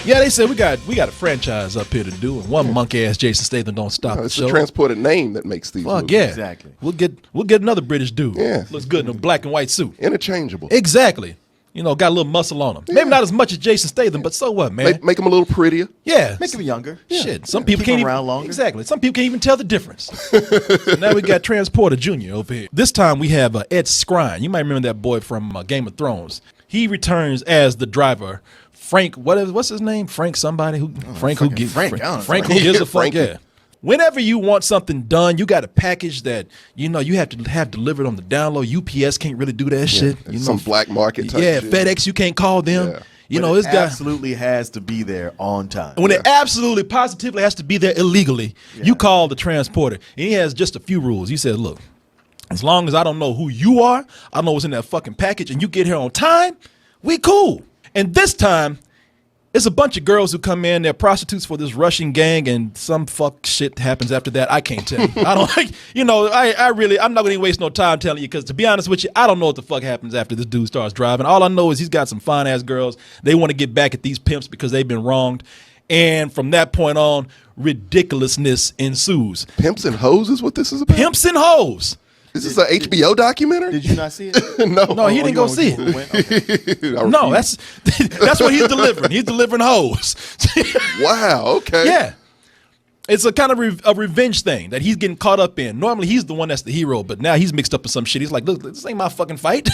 Yeah, they said we got a franchise up here to do, and one monkey ass Jason Statham don't stop the it's show. the transported name that makes these movies. Yeah, exactly. We'll get another British dude. Yeah, looks good in a black and white suit. Interchangeable. Exactly. You know, got a little muscle on him. Yeah. Maybe not as much as Jason Statham, but so what, man? Make him a little prettier. Yeah, make him younger. Shit, some people can't keep him around even, longer. Exactly. Some people can't even tell the difference. So now we got Transporter Jr. over here. This time we have Ed Skrein. You might remember that boy from Game of Thrones. He returns as the driver. Frank, what's his name? Frank somebody who Frank who gives Frank who gives a fuck. Yeah. Whenever you want something done, you got a package that you have to have delivered on the download. UPS can't really do that shit. You know, some black market type shit. FedEx, you can't call them. Yeah. You know, this guy absolutely has to be there on time. When it absolutely positively has to be there illegally, you call the transporter. And he has just a few rules. He says, look, as long as I don't know who you are, I don't know what's in that fucking package, and you get here on time, we cool. And this time, it's a bunch of girls who come in. They're prostitutes for this Russian gang, and some fuck shit happens after that. I can't tell you. I don't like, I'm not going to waste no time telling you, because to be honest with you, I don't know what the fuck happens after this dude starts driving. All I know is he's got some fine ass girls. They want to get back at these pimps because they've been wronged. And from that point on, ridiculousness ensues. Pimps and hoes is what this is about? Pimps and hoes. Is this an HBO documentary? Did you not see it? No, he didn't go see it. No, that's what he's delivering. He's delivering hoes. Wow. Okay. Yeah, it's a kind of a revenge thing that he's getting caught up in. Normally, he's the one that's the hero, but now he's mixed up in some shit. He's like, look, this ain't my fucking fight.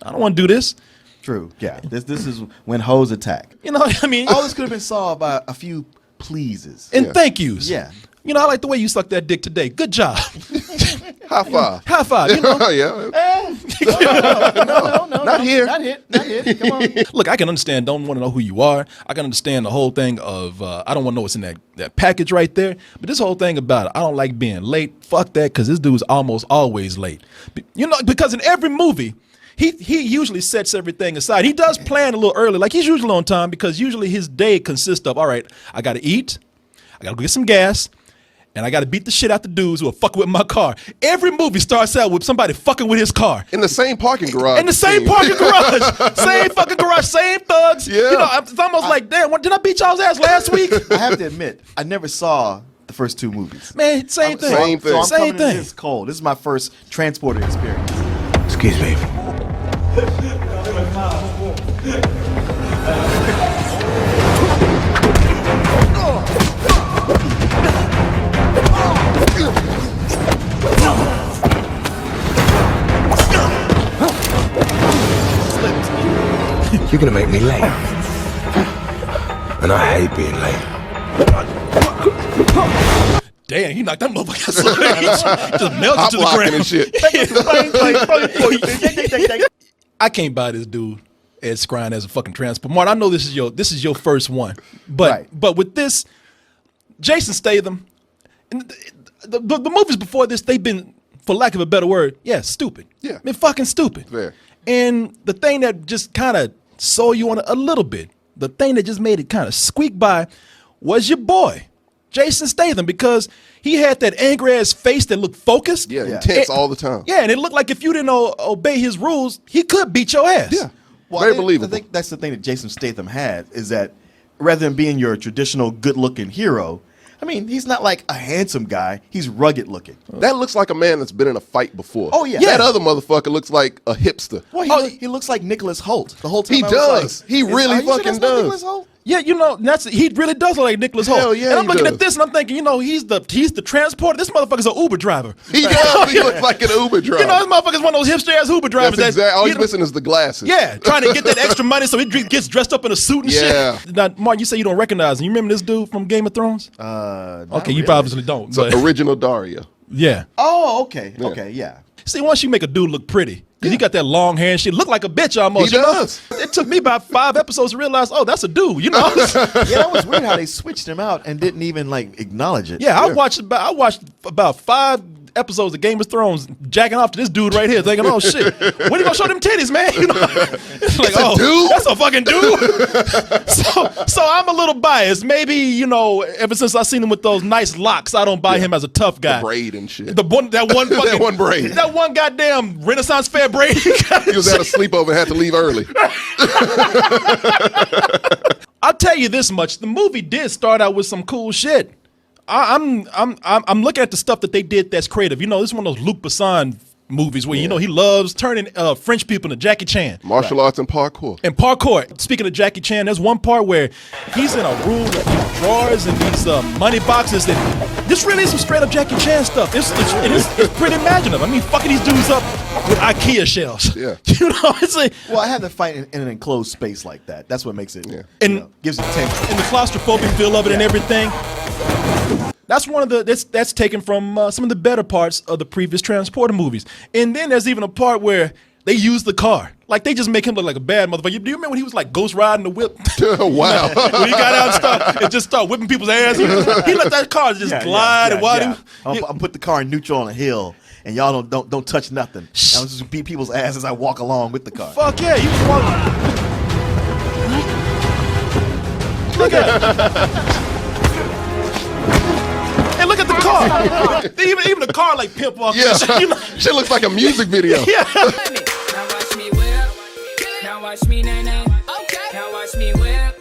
I don't want to do this. True. Yeah. This is when hoes attack. You know what I mean? All this could have been solved by a few pleases and thank yous. Yeah. You know, I like the way you sucked that dick today. Good job. High five. High five. You know? Yeah. No, Not here. Not hit. Come on. Look, I can understand. Don't want to know who you are. I can understand the whole thing of I don't want to know what's in that package right there. But this whole thing about it, I don't like being late. Fuck that, because this dude's almost always late. You know, because in every movie, he usually sets everything aside. He does plan a little early. Like, he's usually on time, because usually his day consists of, all right, I got to eat, I got to go get some gas, and I got to beat the shit out the dudes who are fucking with my car. Every movie starts out with somebody fucking with his car. In the same parking garage. In the same parking garage. Same fucking garage. Same thugs. Yeah. You know, it's almost like, damn, did I beat y'all's ass last week? I have to admit, I never saw the first two movies. Man, same thing. Same thing. So I'm Same coming thing. into this cold. This is my first transporter experience. Excuse me. You're gonna make me late. And I hate being late. Damn, he knocked that motherfucker aside. He just melted to the Blocking ground. I can't buy this dude Ed Skrein as a fucking transport. Martin, I know this is your first one, but with this, Jason Statham, and the movies before this, they've been, for lack of a better word, stupid. Yeah, they're fucking stupid. Fair. And the thing that just kind of sold you on it a little bit, the thing that just made it kind of squeak by, was your boy Jason Statham, because he had that angry ass face that looked focused. Yeah, intense all the time. Yeah, and it looked like if you didn't obey his rules, he could beat your ass. Yeah, Well, very believable. I think that's the thing that Jason Statham had, is that rather than being your traditional good-looking hero, I mean, he's not like a handsome guy. He's rugged looking. That looks like a man that's been in a fight before. Oh, yeah. That other motherfucker looks like a hipster. Well, he looks like Nicholas Hoult the whole time. He I was does. like, He really are you sure fucking that's not does. Nicholas Hoult? Yeah, you know, he really does look like Nicholas Hoult. Hell yeah, and I'm he looking does. at this and I'm thinking, you know, he's the transporter. This motherfucker's an Uber driver. He does. He looks like an Uber driver. You know, this motherfucker's one of those hipster ass Uber drivers. That's exactly. All he's you know, missing is the glasses. Yeah, trying to get that extra money so he gets dressed up in a suit and shit. Now, Mark, you say you don't recognize him. You remember this dude from Game of Thrones? Okay, you probably don't. So But original Daria. yeah. Oh, okay. Okay, yeah. See, once you make a dude look pretty, because he got that long hair and shit, look like a bitch almost. He does. It took me about 5 episodes to realize, oh, that's a dude, you know? Yeah, that was weird how they switched him out and didn't even like acknowledge it. Yeah, I watched about 5 episodes of Game of Thrones jacking off to this dude right here, thinking, oh shit, when are you gonna show them titties, man? You know, it's like, oh, dude? that's a fucking dude. so I'm a little biased. Maybe, you know, ever since I seen him with those nice locks, I don't buy him as a tough guy. The braid and shit. That one fucking That one braid. That one goddamn Renaissance fair braid. He was at a sleepover and had to leave early. I tell you this much: the movie did start out with some cool shit. I'm looking at the stuff that they did that's creative. You know, this is one of those Luc Besson movies where, you know, he loves turning French people into Jackie Chan. Martial arts and parkour. And parkour. Speaking of Jackie Chan, there's one part where he's in a room with these drawers and these money boxes. That this really is some straight up Jackie Chan stuff. It's pretty imaginative. I mean, fucking these dudes up with IKEA shells. Yeah. You know, it's like, Well, I have to fight in an enclosed space like that. That's what makes it. Yeah. And gives it tension. and the claustrophobic feel of it and everything. That's one of the that's taken from some of the better parts of the previous Transporter movies. And then there's even a part where they use the car. Like, they just make him look like a bad motherfucker. Do you remember when he was like ghost riding the whip? Wow. When he got out and just start whipping people's ass. He let that car just glide and while I'm put the car in neutral on a hill, and y'all don't touch nothing. I was just beat people's ass as I walk along with the car. Fuck yeah, he was walking. Look at it. And look at the car. even the car like pimp off. Yeah. You know? Shit looks like a music video. Yeah. Now watch me whip. Now watch me nay nay. Okay. Now watch me whip.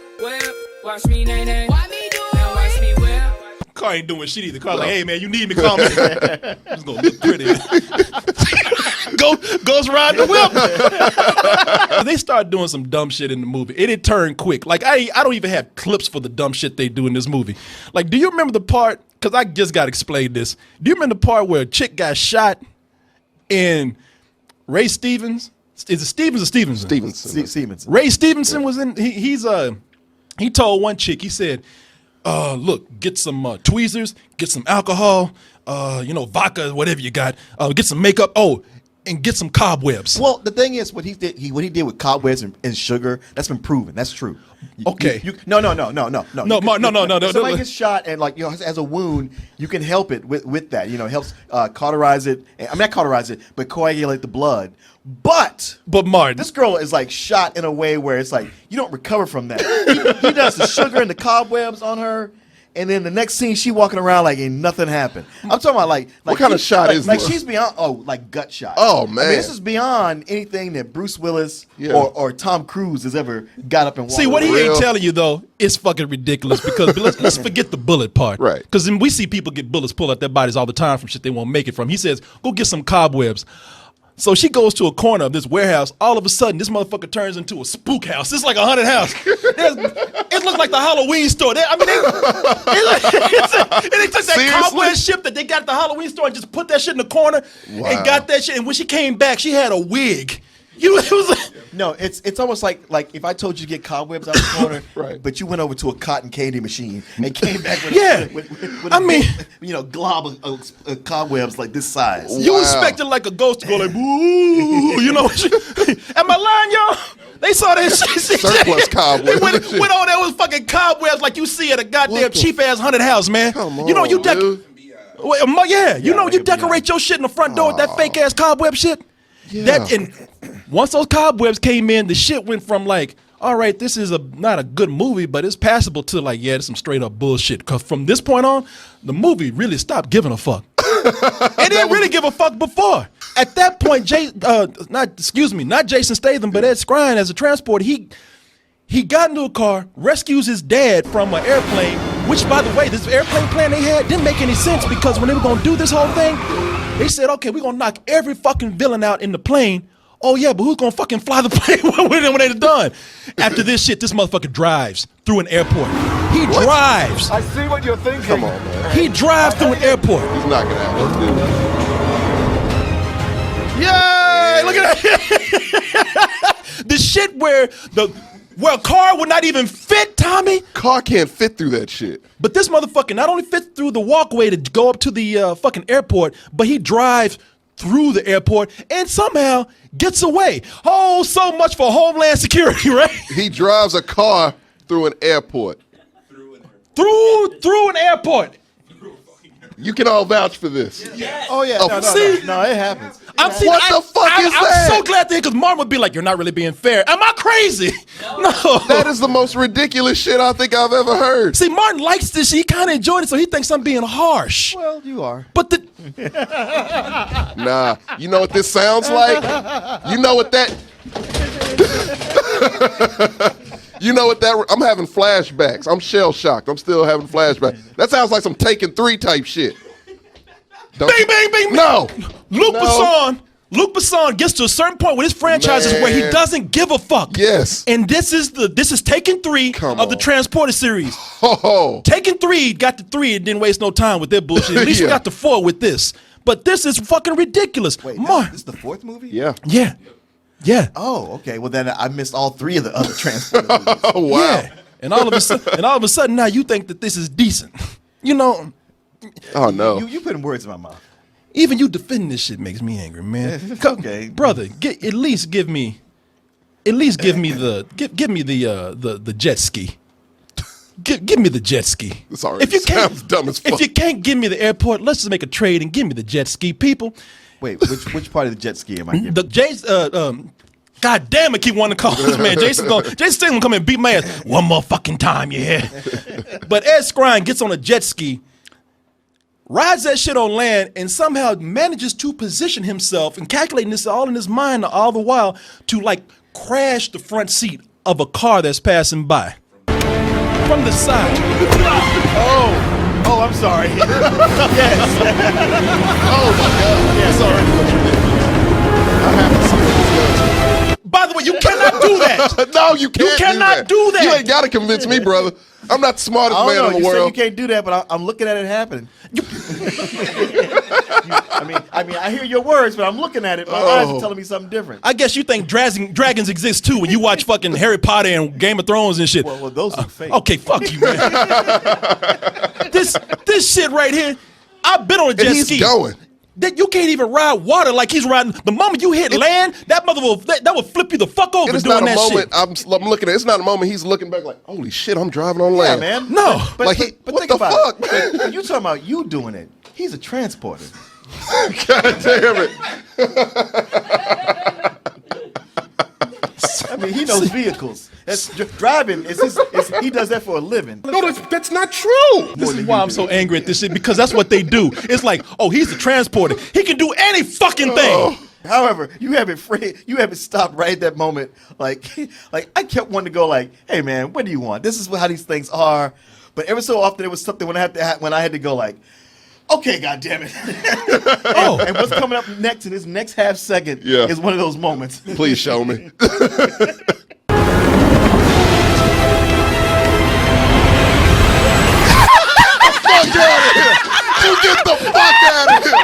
Watch me nay nay. Why me do it? Now watch me whip. Car ain't doing shit either. Car like, hey man, you need me, call me. I'm just gonna look pretty. Goes ride the whip. They start doing some dumb shit in the movie. It turned quick. Like, I don't even have clips for the dumb shit they do in this movie. Like, do you remember the part? Because I just got to explain this. Do you remember the part where a chick got shot in Ray Stevens? Is it Stevens or Stevenson? Stevenson. Siemens. Ray Stevenson was in. He told one chick. He said, "Look, get some tweezers, get some alcohol, vodka, whatever you got. Get some makeup. Oh, and get some cobwebs." Well, the thing is, what he did with cobwebs and sugar, that's been proven. That's true. Okay. No. No. If somebody gets shot and has a wound, you can help it with that. It helps cauterize it. I mean, not cauterize it, but coagulate the blood. But Martin, this girl is like shot in a way where it's like you don't recover from that. He does the sugar and the cobwebs on her. And then the next scene, she walking around like ain't nothing happened. I'm talking about like what kind of shot is like this? she's beyond like gut shot. Oh man, I mean, this is beyond anything that Bruce Willis or Tom Cruise has ever got up and walked. see what he Real. ain't telling you though is fucking ridiculous because let's forget the bullet part, Right? Because we see people get bullets pulled out their bodies all the time from shit they won't make it from. He says, "Go get some cobwebs." So she goes to a corner of this warehouse. All of a sudden, this motherfucker turns into a spook house. It's like a haunted house. It looks like the Halloween store. They took that Seriously? cobweb ship that they got at the Halloween store and just put that shit in the corner and got that shit. And when she came back, she had a wig. It was like, No, it's almost like if I told you to get cobwebs out the corner, Right. but you went over to a cotton candy machine and came back with Yeah. a big, glob of cobwebs like this size. you Wow. expected like a ghost to go like, boo, am I lying, y'all? They saw that shit. Surplus cobwebs. They went on there with fucking cobwebs like you see at a goddamn What the cheap ass haunted house, man. Come You know, on, you dude. you decorate your shit in the front door with that fake ass cobweb shit. Yeah. And once those cobwebs came in, the shit went from like, all right, this is not a good movie, but it's passable to like, yeah, it's some straight up bullshit. Because from this point on, the movie really stopped giving a fuck. It didn't really give a fuck before. At that point, not Jason Statham, but Ed Skrein as a transporter, he got into a car, rescues his dad from an airplane, which, by the way, this airplane plan they had didn't make any sense because when they were going to do this whole thing, they said, okay, we're going to knock every fucking villain out in the plane. Oh, yeah, but who's going to fucking fly the plane when they're done? After this shit, this motherfucker drives through an airport. He drives. I see what you're thinking. Come on, man. He drives through an airport. He's knocking out. Let's do it. Yay! Look at that. The shit where a car would not even fit, Tommy. Car can't fit through that shit. But this motherfucker not only fits through the walkway to go up to the fucking airport, but he drives through the airport and somehow gets away. Oh, so much for Homeland Security, right? He drives a car through an airport. Through an airport. You can all vouch for this. Oh yeah, no, it happens. What the fuck is that? I'm so glad that because Martin would be like, "You're not really being fair." Am I crazy? No. That is the most ridiculous shit I think I've ever heard. See, Martin likes this shit. He kind of enjoyed it, so he thinks I'm being harsh. Well, you are. But Nah, you know what this sounds like? You know what that... You know what I'm having flashbacks. I'm shell shocked. I'm still having flashbacks. That sounds like some Taken 3 type shit. Bing, bing, bing. No. Luke Besson gets to a certain point with his franchises where he doesn't give a fuck. Yes. And this is Taken 3 of the Transporter series. Oh. Taken 3 got the 3 and didn't waste no time with their bullshit. At least we got the 4 with this. But this is fucking ridiculous. Wait, Mark. this is the 4th movie? Yeah. Yeah. Yeah. Oh, okay. Well, then I missed all 3 of the other Transporter movies. Oh, wow. Yeah. And all of a sudden now you think that this is decent. You know. Oh, no. You putting words in my mouth. Even you defending this shit makes me angry, man. Okay, brother, at least give me the jet ski. Give me the jet ski. Sorry, it sounds dumb as fuck. If you can't give me the airport, let's just make a trade and give me the jet ski, people. Wait, which part of the jet ski am I giving? The God damn it, keep wanting to call this man. Jason gonna come and beat my ass one more fucking time, you hear? But Ed Skrein gets on a jet ski, rides that shit on land, and somehow manages to position himself and calculating this all in his mind all the while to like crash the front seat of a car that's passing by from the side. Oh, I'm sorry. Yes. Oh, my God. Yeah, sorry. I haven't seen this. By the way, you cannot do that. No, you can't. You cannot do that. You ain't got to convince me, brother. I'm not the smartest man in the you world. said you can't do that, but I'm looking at it happen. I mean, I hear your words, but I'm looking at it. My eyes are telling me something different. I guess you think dragons exist too when you watch fucking Harry Potter and Game of Thrones and shit. Well, those are fake. Okay, fuck you, man. this shit right here, I've been on a jet And he's ski. going. That you can't even ride water like he's riding. The moment you hit land, that mother will flip you the fuck over It's doing not a that moment. shit. I'm looking at. It's not a moment. He's looking back like, holy shit, I'm driving on Yeah, land. man. No. But Like, but what think the about fuck, it. man? You talking about you doing it. He's a transporter. God damn it. I mean, he knows vehicles. That's driving. He does that for a living. No, that's not true. This is why I'm so angry at this shit, because that's what they do. It's like, oh, he's a transporter. He can do any fucking thing. However, you haven't stopped right at that moment. Like I kept wanting to go like, hey man, what do you want? This is how these things are. But every so often there was something when I had to go like, okay, goddammit. And what's coming up next in this next half second is one of those moments. Please show me. Fuck out of here. You get the fuck out of here.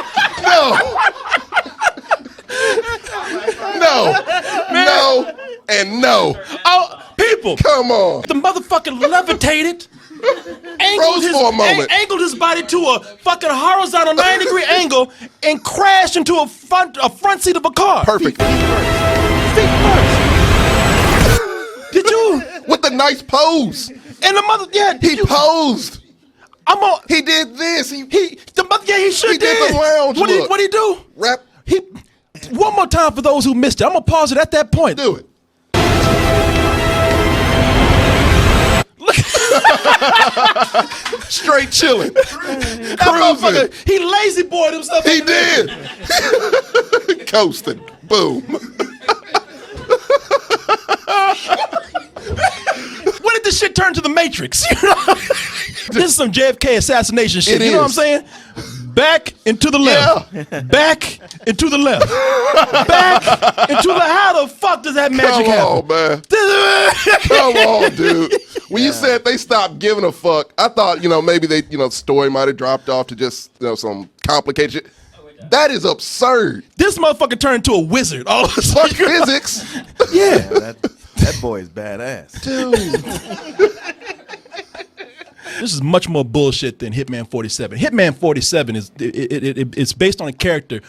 No, and no. Oh, people. Come on. The motherfucker levitated. Froze for a moment. Angled his body to a fucking horizontal 90-degree angle and crashed into a front seat of a car. Perfect. Feet first. Did you? With the nice pose. And the mother, He posed. I'm on. He did this. He He sure He did the lounge What look. did he do? rap. One more time for those who missed it. I'm gonna pause it at that point. Do it. Straight chilling. That motherfucker, he lazy boyed himself. He did. Coasting. Boom. When did this shit turn to the Matrix? This is some JFK assassination shit. It You know what I'm is. saying? Back and to the left. Back and to the left. Back and to the. How the fuck does that magic Come happen? on, man. Come on, dude. When you said they stopped giving a fuck, I thought, maybe they, story might have dropped off to just, some complicated shit. That is absurd. This motherfucker turned into a wizard. All of a Fuck sudden. physics. Yeah. That boy is badass. Dude. This is much more bullshit than Hitman 47. Hitman 47 is it's based on a character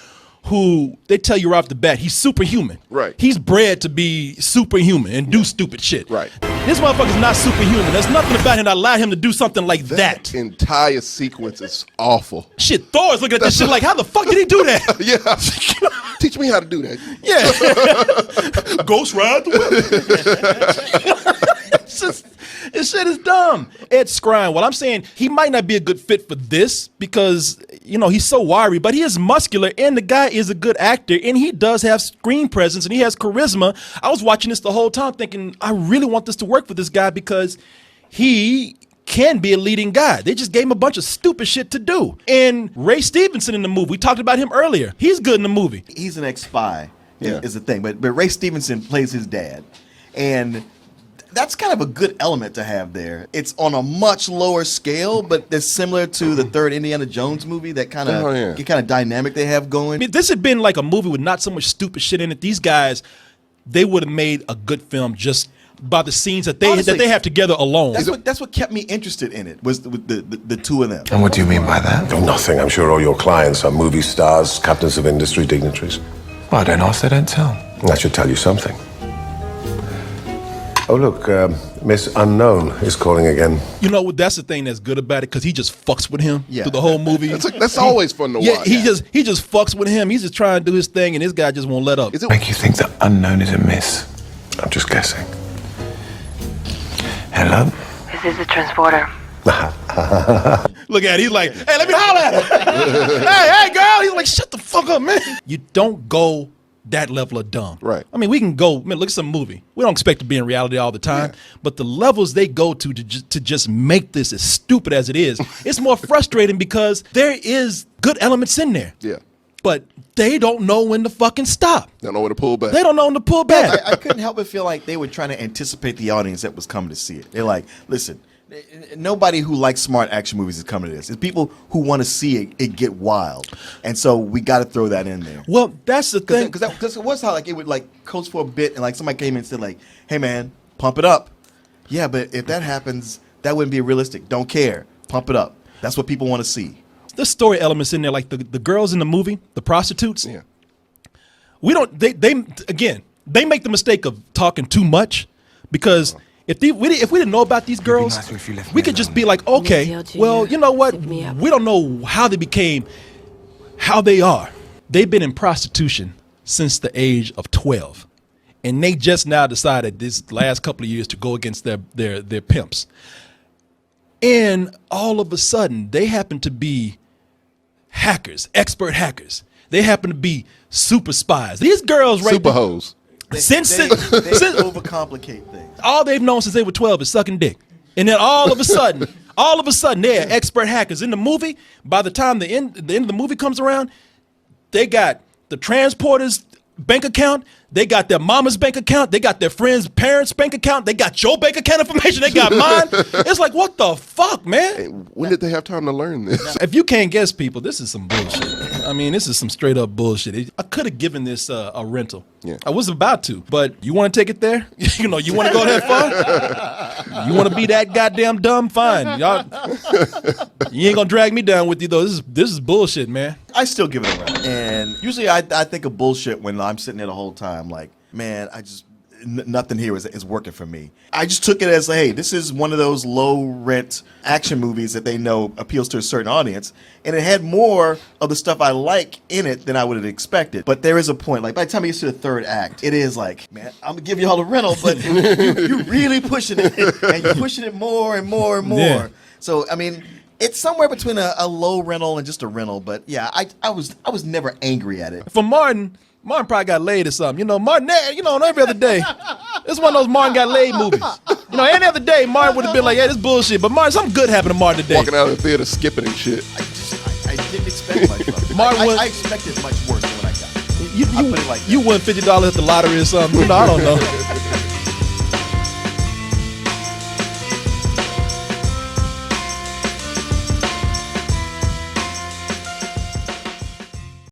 who they tell you right off the bat he's superhuman. Right. He's bred to be superhuman and do stupid shit. Right. This motherfucker's not superhuman. There's nothing about him that allowed him to do something like that. Entire sequence is awful. Shit, Thor is looking at this shit like, how the fuck did he do that? Yeah. Teach me how to do that. Yeah. Ghost ride the whip. This shit is dumb. Ed Skrein, well, I'm saying he might not be a good fit for this because he's so wiry, but he is muscular, and the guy is a good actor, and he does have screen presence, and he has charisma. I was watching this the whole time thinking, I really want this to work for this guy because he can be a leading guy. They just gave him a bunch of stupid shit to do. And Ray Stevenson in the movie, we talked about him earlier. He's good in the movie. He's an ex-spy is the thing. But Ray Stevenson plays his dad. And that's kind of a good element to have there. It's on a much lower scale, but it's similar to the third Indiana Jones movie, that kind of dynamic they have going. I mean, this had been like a movie with not so much stupid shit in it. These guys, they would have made a good film just by the scenes that they have together alone. That's what kept me interested in it, was the two of them. And what do you mean by that? Oh, nothing. I'm sure all your clients are movie stars, captains of industry, dignitaries. Well, I don't ask, they don't tell. That should tell you something. Oh, look, Miss Unknown is calling again. You know what? That's the thing that's good about it, because he just fucks with him through the whole movie. That's always fun to watch. He just fucks with him. He's just trying to do his thing, and this guy just won't let up. Make you think that Unknown is a miss? I'm just guessing. Hello? This is the transporter. Look at it. He's like, hey, let me holler at her. hey, girl. He's like, shut the fuck up, man. You don't go that level of dumb. Right. I mean, we can go, man, look at some movie. We don't expect to be in reality all the time, but the levels they go to just make this as stupid as it is, it's more frustrating because there is good elements in there. Yeah. But they don't know when to fucking stop. They don't know when to pull back. They don't know when to pull back. I couldn't help but feel like they were trying to anticipate the audience that was coming to see it. They're like, listen, nobody who likes smart action movies is coming to this. It's people who want to see it get wild. And so we got to throw that in there. Well, that's the thing. Because it was how like it would like coast for a bit, and like somebody came in and said like, hey man, pump it up. Yeah, but if that happens, that wouldn't be realistic. Don't care. Pump it up. That's what people want to see. There's story elements in there, like the girls in the movie, the prostitutes. Yeah. We don't. They make the mistake of talking too much, because if we didn't know about these girls, nicer if you left we me could just alone. be like, okay, well, you know what? We don't know how they became how they are. They've been in prostitution since the age of 12, and they just now decided this last couple of years to go against their pimps. And all of a sudden, they happen to be hackers, expert hackers. They happen to be super spies. These girls, right? Super hoes. They Since overcomplicate things. all they've known since they were 12 is sucking dick. And then all of a sudden, they're expert hackers. In the movie, by the time the end of the movie comes around, they got the transporter's bank account, they got their mama's bank account, they got their friend's parents' bank account, they got your bank account information, they got mine. It's like, what the fuck, man? When did they have time to learn this? If you can't guess, people, this is some bullshit. I mean, this is some straight up bullshit. I could have given this a rental. Yeah. I was about to, but you want to take it there? You want to go that far? You want to be that goddamn dumb? Fine. Y'all, you ain't going to drag me down with you, though. This is bullshit, man. I still give it a run. And usually I think of bullshit when I'm sitting there the whole time. Like, man, nothing here is working for me. I just took it as, hey, this is one of those low rent action movies that they know appeals to a certain audience. And it had more of the stuff I like in it than I would have expected. But there is a point, like by the time it gets to the third act, it is like, man, I'm going to give you all a rental, but you're really pushing it. And you're pushing it more and more and more. Yeah. So, I mean, it's somewhere between a low rental and just a rental. But yeah, I was never angry at it. For Martin probably got laid or something. Martin, every other day. It's one of those Martin got laid movies. Any other day, Martin would have been like, hey, this bullshit. But Martin, something good happened to Martin today. Walking out of the theater skipping and shit. I didn't expect much from it. I expected much worse than what I got. I put it like that. You won $50 at the lottery or something. I don't know.